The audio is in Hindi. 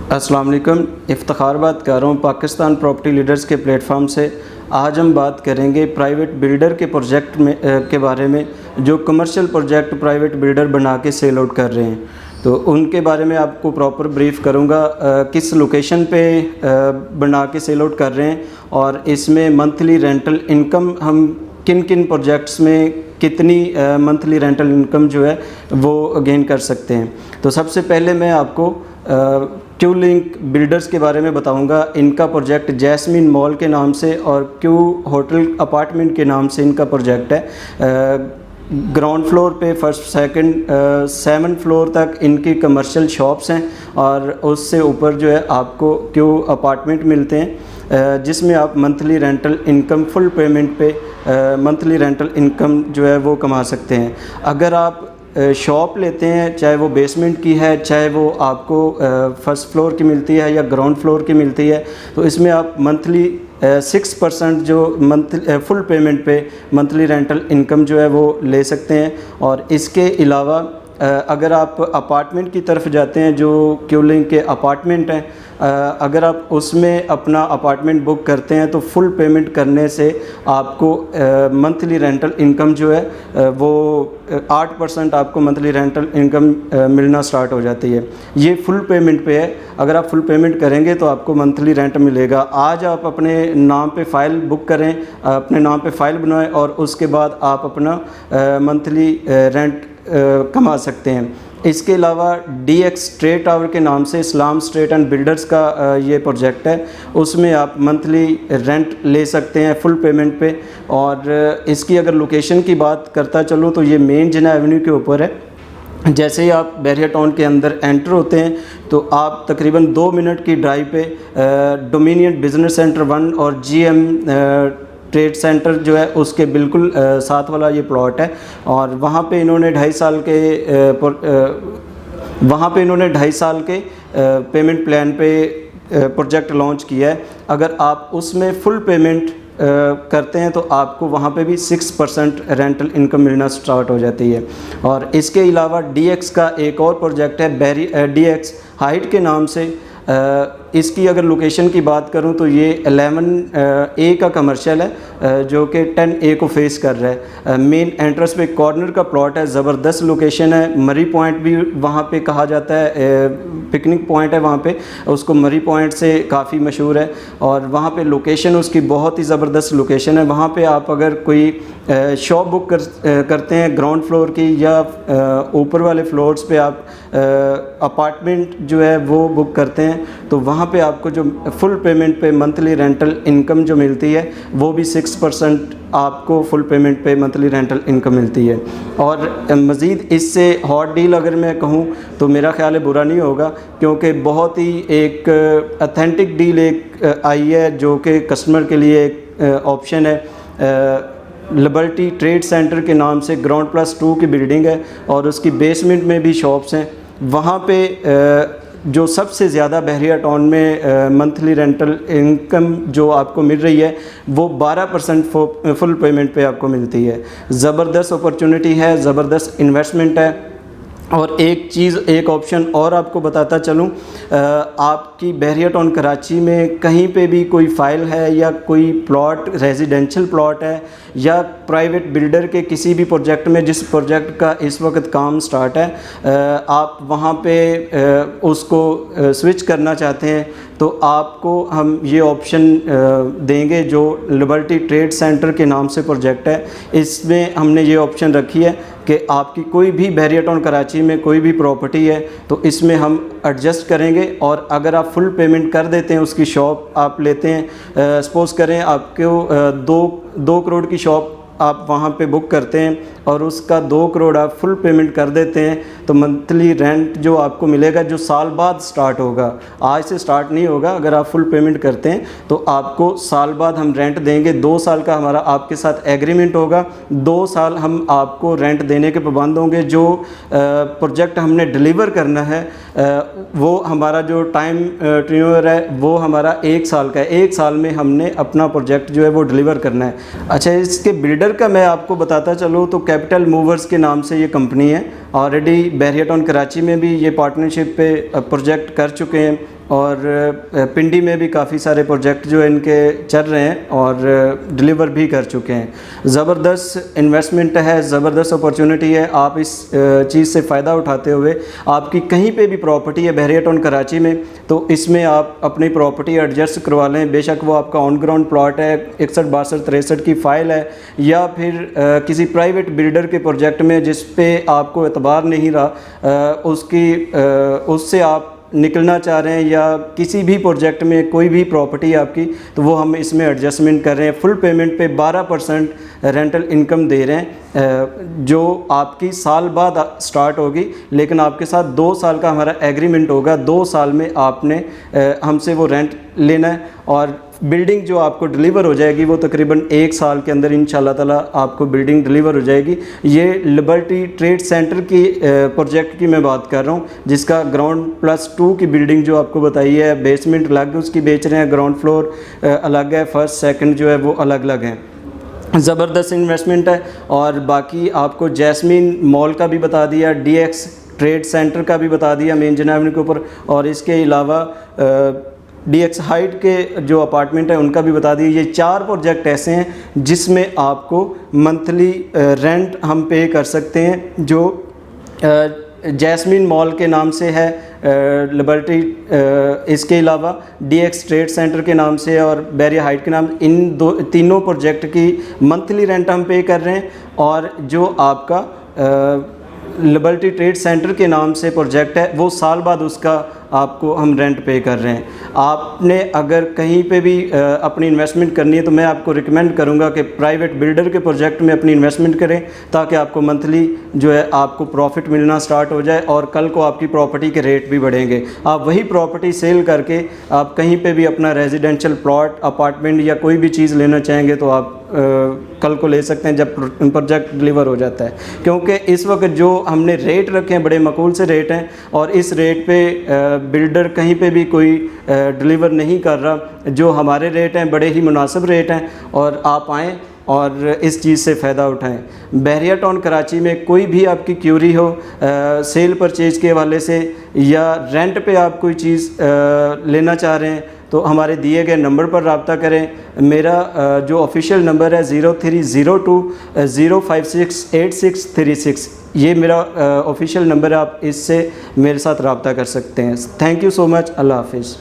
अस्सलाम वालेकुम। इफ्तिखार बात कर रहा हूँ पाकिस्तान प्रॉपर्टी लीडर्स के प्लेटफॉर्म से। आज हम बात करेंगे प्राइवेट बिल्डर के प्रोजेक्ट में के बारे में, जो कमर्शियल प्रोजेक्ट प्राइवेट बिल्डर बना के सेल आउट कर रहे हैं। तो उनके बारे में आपको प्रॉपर ब्रीफ करूँगा, किस लोकेशन पे बना के सेल आउट कर रहे हैं और इसमें मंथली रेंटल इनकम हम किन किन प्रोजेक्ट्स में कितनी मंथली रेंटल इनकम जो है वो गेन कर सकते हैं। तो सबसे पहले मैं आपको क्यू लिंक बिल्डर्स के बारे में बताऊंगा। इनका प्रोजेक्ट जैस्मिन मॉल के नाम से और क्यू होटल अपार्टमेंट के नाम से इनका प्रोजेक्ट है। ग्राउंड फ्लोर पे फर्स्ट सेकंड 7 फ्लोर तक इनकी कमर्शियल शॉप्स हैं और उससे ऊपर जो है आपको क्यू अपार्टमेंट मिलते हैं, जिसमें आप monthly rental income full payment पे मंथली रेंटल इनकम जो है वो कमा सकते हैं। अगर आप शॉप लेते हैं, चाहे वो बेसमेंट की है, चाहे वो आपको फर्स्ट फ्लोर की मिलती है या ग्राउंड फ्लोर की मिलती है, तो इसमें आप मंथली 6% जो मंथली फुल पेमेंट पे मंथली रेंटल इनकम जो है वो ले सकते हैं। और इसके अलावा अगर आप अपार्टमेंट की तरफ जाते हैं, जो क्यूलिंग के अपार्टमेंट हैं, अगर आप उसमें अपना अपार्टमेंट बुक करते हैं तो फुल पेमेंट करने से आपको मंथली रेंटल इनकम जो है वो 8% आपको मंथली रेंटल इनकम मिलना स्टार्ट हो जाती है। ये फुल पेमेंट पे है। अगर आप फुल पेमेंट करेंगे तो आपको मंथली रेंट मिलेगा। आज आप अपने नाम पे फ़ाइल बुक करें, अपने नाम पे फ़ाइल बनाएं और उसके बाद आप अपना मंथली रेंट कमा सकते हैं। इसके अलावा DX स्ट्रेट टावर के नाम से इस्लाम स्ट्रेट एंड बिल्डर्स का ये प्रोजेक्ट है, उसमें आप मंथली रेंट ले सकते हैं फुल पेमेंट पे। और इसकी अगर लोकेशन की बात करता चलूँ तो ये मेन जिना एवेन्यू के ऊपर है। जैसे ही आप बैरिया टाउन के अंदर एंटर होते हैं तो आप तकरीबन 2 मिनट की ड्राइव पे डोमिनियन बिज़नेस सेंटर 1 और GM ट्रेड सेंटर जो है उसके बिल्कुल साथ वाला ये प्लॉट है। और वहाँ पे इन्होंने 2.5 साल के पेमेंट प्लान पे प्रोजेक्ट लॉन्च किया है। अगर आप उसमें फुल पेमेंट करते हैं तो आपको वहाँ पे भी 6% रेंटल इनकम मिलना स्टार्ट हो जाती है। और इसके अलावा DX का एक और प्रोजेक्ट है DX हाइट के नाम से। इसकी अगर लोकेशन की बात करूं तो ये 11A का कमर्शियल है, जो कि 10A को फेस कर रहा है। मेन एंट्रेंस पे कॉर्नर का प्लॉट है, ज़बरदस्त लोकेशन है। मरी पॉइंट भी वहाँ पे कहा जाता है, पिकनिक पॉइंट है वहाँ पे, उसको मरी पॉइंट से काफ़ी मशहूर है। और वहाँ पे लोकेशन उसकी बहुत ही ज़बरदस्त लोकेशन है। वहाँ पे आप अगर कोई शॉप बुक करते हैं ग्राउंड फ्लोर की या ऊपर वाले फ्लोर्स पे आप अपार्टमेंट जो है वो बुक करते हैं, तो वहाँ पे आपको जो फुल पेमेंट पे मंथली रेंटल इनकम जो मिलती है वो भी 6% आपको फुल पेमेंट पे मंथली रेंटल इनकम मिलती है। और मज़ीद इससे हॉट डील अगर मैं कहूँ तो मेरा ख्याल है बुरा नहीं होगा, क्योंकि बहुत ही एक अथेंटिक डील एक आई है जो कि कस्टमर के लिए एक ऑप्शन है। लिबर्टी ट्रेड सेंटर के नाम से ग्राउंड +2 की बिल्डिंग है और उसकी बेसमेंट में भी शॉप्स हैं। वहाँ पे जो सबसे ज़्यादा बहरिया टाउन में मंथली रेंटल इनकम जो आपको मिल रही है वो 12% फुल पेमेंट पे आपको मिलती है। ज़बरदस्त अपॉर्चुनिटी है, ज़बरदस्त इन्वेस्टमेंट है। और एक ऑप्शन और आपको बताता चलूँ, आपकी बहरिया टाउन कराची में कहीं पे भी कोई फ़ाइल है या कोई प्लॉट रेजिडेंशियल प्लॉट है या प्राइवेट बिल्डर के किसी भी प्रोजेक्ट में, जिस प्रोजेक्ट का इस वक्त काम स्टार्ट है, आप वहाँ पे उसको स्विच करना चाहते हैं तो आपको हम ये ऑप्शन देंगे जो लिबर्टी ट्रेड सेंटर के नाम से प्रोजेक्ट है। इसमें हमने ये ऑप्शन रखी है कि आपकी कोई भी बहरिया टाउन कराची में कोई भी प्रॉपर्टी है तो इसमें हम एडजस्ट करेंगे। और अगर आप फुल पेमेंट कर देते हैं, उसकी शॉप आप लेते हैं, सपोज़ करें आपको 2 करोड़ की शॉप आप वहाँ पे बुक करते हैं और उसका 2 करोड़ आप फुल पेमेंट कर देते हैं, तो मंथली रेंट जो आपको मिलेगा, जो साल बाद स्टार्ट होगा, आज से स्टार्ट नहीं होगा। अगर आप फुल पेमेंट करते हैं तो आपको साल बाद हम रेंट देंगे। 2 साल का हमारा आपके साथ एग्रीमेंट होगा। 2 साल हम आपको रेंट देने के पाबंद होंगे। जो प्रोजेक्ट हमने डिलीवर करना है वो हमारा जो टाइम टेन्योर है वो हमारा 1 साल का है। 1 साल में हमने अपना प्रोजेक्ट जो है वो डिलीवर करना है। अच्छा, इसके बिल्डर का मैं आपको बताता चलूँ तो कैपिटल मूवर्स के नाम से ये कंपनी है। ऑलरेडी बहरिया टाउन कराची में भी ये पार्टनरशिप पे प्रोजेक्ट कर चुके हैं। और पिंडी में भी काफ़ी सारे प्रोजेक्ट जो है इनके चल रहे हैं और डिलीवर भी कर चुके हैं। ज़बरदस्त इन्वेस्टमेंट है, ज़बरदस्त अपॉर्चुनिटी है। आप इस चीज़ से फ़ायदा उठाते हुए आपकी कहीं पे भी प्रॉपर्टी है बहरिया टाउन कराची में, तो इसमें आप अपनी प्रॉपर्टी एडजस्ट करवा लें। बेशक वो आपका ऑन ग्राउंड प्लॉट है, 61, 62, 63 की फ़ाइल है, या फिर किसी प्राइवेट बिल्डर के प्रोजेक्ट में जिस पे आपको एतबार नहीं रहा, उससे आप निकलना चाह रहे हैं, या किसी भी प्रोजेक्ट में कोई भी प्रॉपर्टी आपकी, तो वो हम इसमें एडजस्टमेंट कर रहे हैं। फुल पेमेंट पे 12% रेंटल इनकम दे रहे हैं, जो आपकी साल बाद स्टार्ट होगी, लेकिन आपके साथ 2 साल का हमारा एग्रीमेंट होगा। 2 साल में आपने हमसे वो रेंट लेना है, और बिल्डिंग जो आपको डिलीवर हो जाएगी वो तकरीबन 1 साल के अंदर इंशाल्लाह ताला आपको बिल्डिंग डिलीवर हो जाएगी। ये लिबर्टी ट्रेड सेंटर की प्रोजेक्ट की मैं बात कर रहा हूँ, जिसका ग्राउंड +2 की बिल्डिंग जो आपको बताई है, बेसमेंट अलग उसकी बेच रहे हैं, ग्राउंड फ्लोर अलग है, फर्स्ट सेकंड जो है वो अलग अलग हैं। ज़बरदस्त इन्वेस्टमेंट है। और बाकी आपको जैस्मीन मॉल का भी बता दिया, DX ट्रेड सेंटर का भी बता दिया मेन जनाब के ऊपर, और इसके अलावा DX हाइट के जो अपार्टमेंट है उनका भी बता दिए। ये 4 प्रोजेक्ट ऐसे हैं जिसमें आपको मंथली रेंट हम पे कर सकते हैं, जो जैस्मीन मॉल के नाम से है, लिबर्टी इसके अलावा DX ट्रेड सेंटर के नाम से और बहरिया हाइट के नाम, इन तीनों प्रोजेक्ट की मंथली रेंट हम पे कर रहे हैं। और जो आपका लिबर्टी ट्रेड सेंटर के नाम से प्रोजेक्ट है, वो साल बाद उसका आपको हम रेंट पे कर रहे हैं। आपने अगर कहीं पे भी अपनी इन्वेस्टमेंट करनी है, तो मैं आपको रिकमेंड करूंगा कि प्राइवेट बिल्डर के प्रोजेक्ट में अपनी इन्वेस्टमेंट करें, ताकि आपको मंथली जो है आपको प्रॉफिट मिलना स्टार्ट हो जाए, और कल को आपकी प्रॉपर्टी के रेट भी बढ़ेंगे। आप वही प्रॉपर्टी सेल करके आप कहीं पे भी अपना रेजिडेंशियल प्लॉट, अपार्टमेंट या कोई भी चीज़ लेना चाहेंगे तो आप कल को ले सकते हैं, जब प्रोजेक्ट डिलीवर हो जाता है। क्योंकि इस वक्त जो हमने रेट रखे हैं बड़े माकूल से रेट हैं, और इस रेट पे बिल्डर कहीं पे भी कोई डिलीवर नहीं कर रहा। जो हमारे रेट हैं बड़े ही मुनासिब रेट हैं, और आप आएँ और इस चीज़ से फ़ायदा उठाएं। बहरिया टाउन कराची में कोई भी आपकी क्यूरी हो सेल परचेज के हवाले से, या रेंट पे आप कोई चीज़ लेना चाह रहे हैं, तो हमारे दिए गए नंबर पर रब्ता करें। मेरा जो ऑफिशियल नंबर है 0302 056 8636, ये मेरा ऑफिशियल नंबर है। आप इससे मेरे साथ रब्ता कर सकते हैं। Thank you so much. अल्लाह हाफिज़।